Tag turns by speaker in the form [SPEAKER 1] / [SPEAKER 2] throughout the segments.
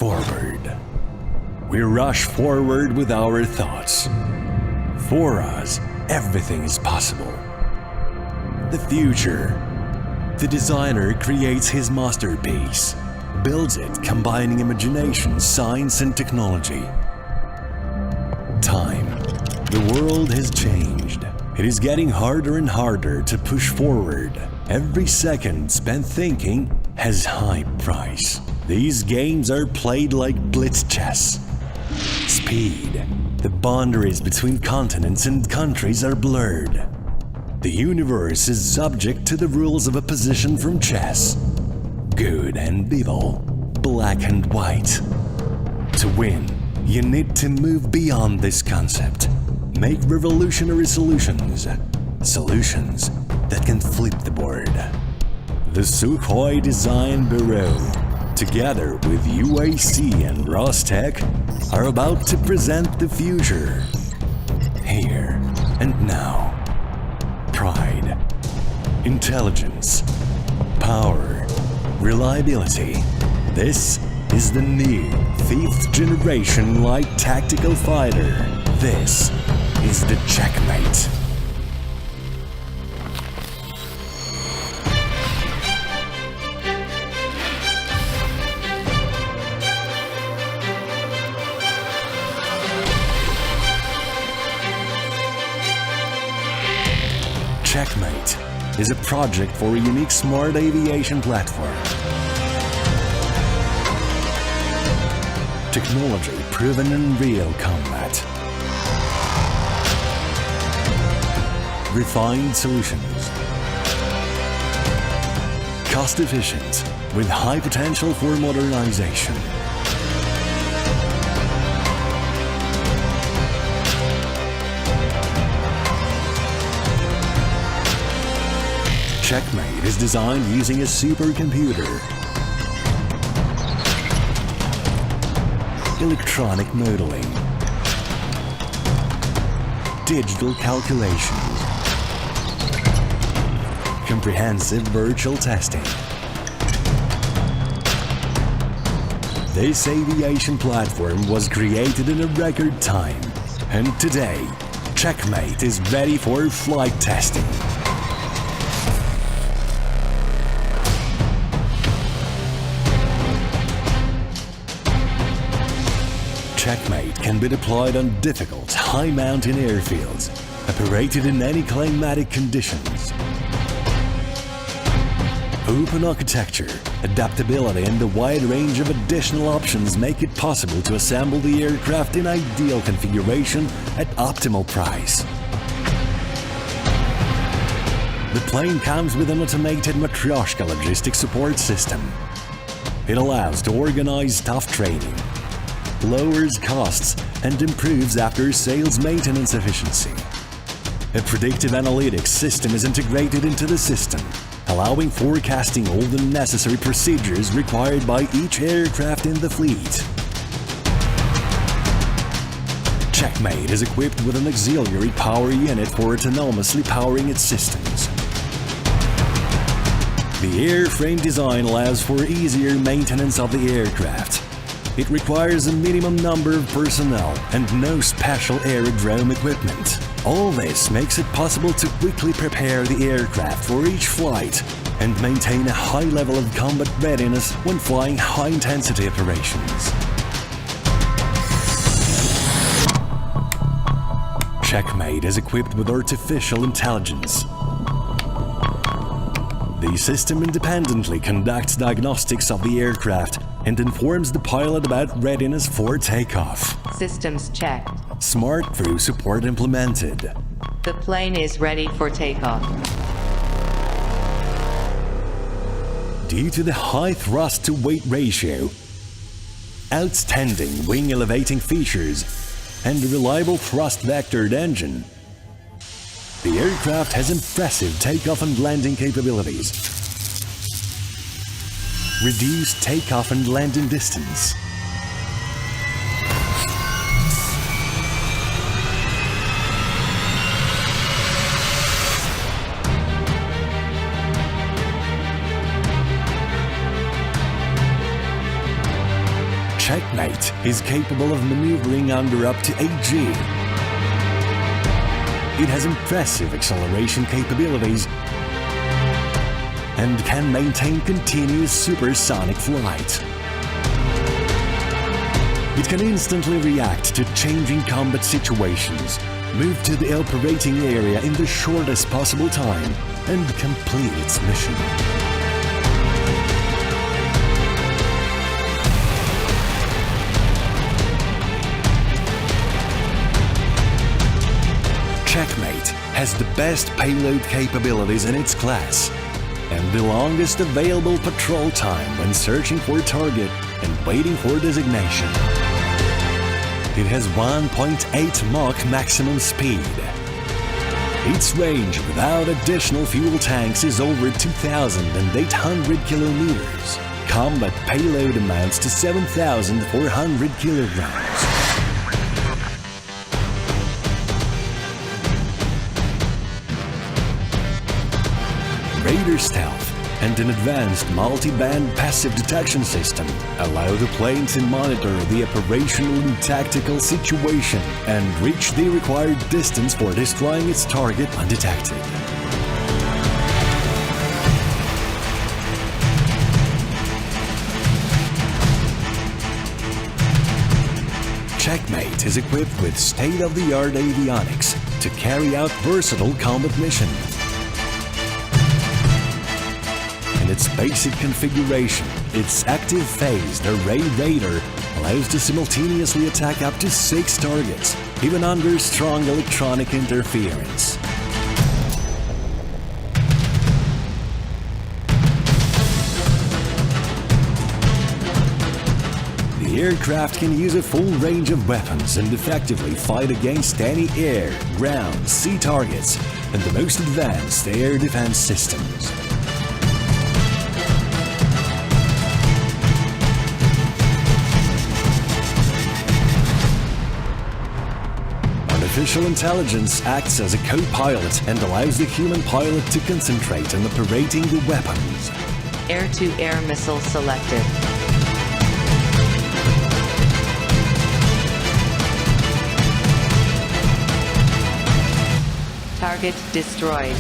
[SPEAKER 1] forward. We rush forward with our thoughts. For us, everything is possible. The future. The designer creates his masterpiece, builds it combining imagination, science, and technology. Time. The world has changed. It is getting harder and harder to push forward. Every second spent thinking has high price. These games are played like blitz chess. Speed. The boundaries between continents and countries are blurred. The universe is subject to the rules of a position from chess. Good and evil, black and white. To win, you need to move beyond this concept. Make revolutionary solutions. Solutions that can flip the board. The Sukhoi Design Bureau, together with UAC and Rostec, are about to present the future. Here and now. Pride, intelligence, power, reliability. This is the new 5th generation light tactical fighter. This is the Checkmate. Checkmate is a project for a unique smart aviation platform. Technology proven in real combat. Refined solutions. Cost efficient with high potential for modernization. Checkmate is designed using a supercomputer, electronic modeling, digital calculations, comprehensive virtual testing. This aviation platform was created in a record time, and today, Checkmate is ready for flight testing. Checkmate can be deployed on difficult, high-mountain airfields, operated in any climatic conditions. Open architecture, adaptability, and a wide range of additional options make it possible to assemble the aircraft in ideal configuration at optimal price. The plane comes with an automated Matryoshka logistics support system. It allows to organize staff training, lowers costs, and improves after-sales maintenance efficiency. A predictive analytics system is integrated into the system, allowing forecasting all the necessary procedures required by each aircraft in the fleet. Checkmate is equipped with an auxiliary power unit for autonomously powering its systems. The airframe design allows for easier maintenance of the aircraft. It requires a minimum number of personnel and no special aerodrome equipment. All this makes it possible to quickly prepare the aircraft for each flight and maintain a high level of combat readiness when flying high-intensity operations. Checkmate is equipped with artificial intelligence. The system independently conducts diagnostics of the aircraft and informs the pilot about readiness for takeoff.
[SPEAKER 2] Systems checked.
[SPEAKER 1] Smart crew support implemented.
[SPEAKER 2] The plane is ready for takeoff.
[SPEAKER 1] Due to the high thrust-to-weight ratio, outstanding wing elevating features, and a reliable thrust-vectored engine, the aircraft has impressive takeoff and landing capabilities. Reduced takeoff and landing distance. Checkmate is capable of maneuvering under up to 8G. It has impressive acceleration capabilities and can maintain continuous supersonic flight. It can instantly react to changing combat situations, move to the operating area in the shortest possible time, and complete its mission. Checkmate has the best payload capabilities in its class and the longest available patrol time when searching for a target and waiting for designation. It has 1.8 Mach maximum speed. Its range without additional fuel tanks is over 2,800 kilometers. Combat payload amounts to 7,400 kilograms. Radar stealth and an advanced multi-band passive detection system allow the plane to monitor the operational and tactical situation and reach the required distance for destroying its target undetected. Checkmate is equipped with state-of-the-art avionics to carry out versatile combat missions. In its basic configuration, its active phased array radar allows to simultaneously attack up to 6 targets, even under strong electronic interference. The aircraft can use a full range of weapons and effectively fight against any air, ground, sea targets, and the most advanced air defense systems. Artificial intelligence acts as a co-pilot and allows the human pilot to concentrate on operating the weapons.
[SPEAKER 2] Air-to-air missile selected. Target destroyed.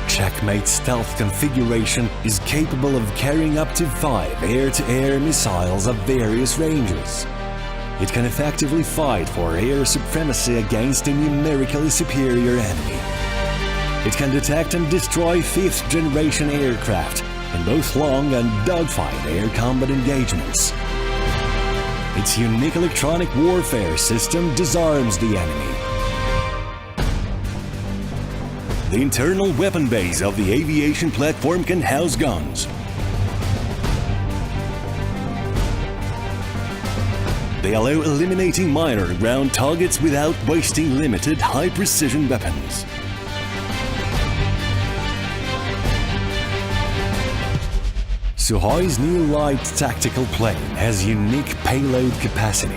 [SPEAKER 1] Checkmate's stealth configuration is capable of carrying up to 5 air-to-air missiles of various ranges. It can effectively fight for air supremacy against a numerically superior enemy. It can detect and destroy 5th-generation aircraft in both long and dogfight air combat engagements. Its unique electronic warfare system disarms the enemy. The internal weapon base of the aviation platform can house guns. They allow eliminating minor ground targets without wasting limited high-precision weapons. Sukhoi's new light tactical plane has unique payload capacity.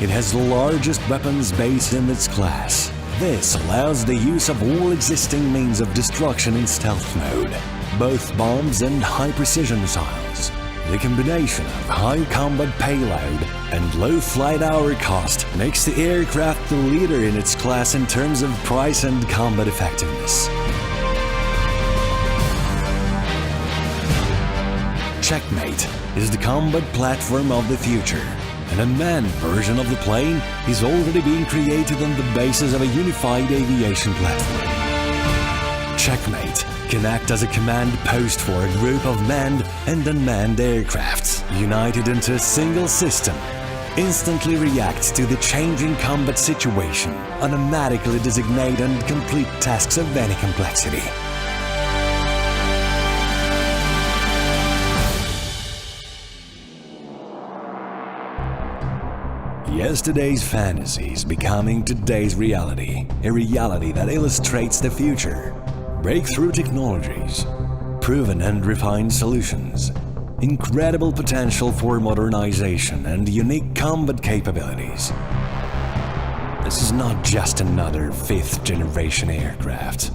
[SPEAKER 1] It has the largest weapons base in its class. This allows the use of all existing means of destruction in stealth mode, both bombs and high-precision missiles. The combination of high combat payload and low flight hour cost makes the aircraft the leader in its class in terms of price and combat effectiveness. Checkmate is the combat platform of the future. An unmanned version of the plane is already being created on the basis of a unified aviation platform. Checkmate can act as a command post for a group of manned and unmanned aircrafts, united into a single system, instantly reacts to the changing combat situation, automatically designate and complete tasks of any complexity. Yesterday's fantasy is becoming today's reality, a reality that illustrates the future. Breakthrough technologies, proven and refined solutions, incredible potential for modernization and unique combat capabilities. This is not just another 5th-generation aircraft.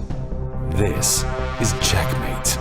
[SPEAKER 1] This is Checkmate.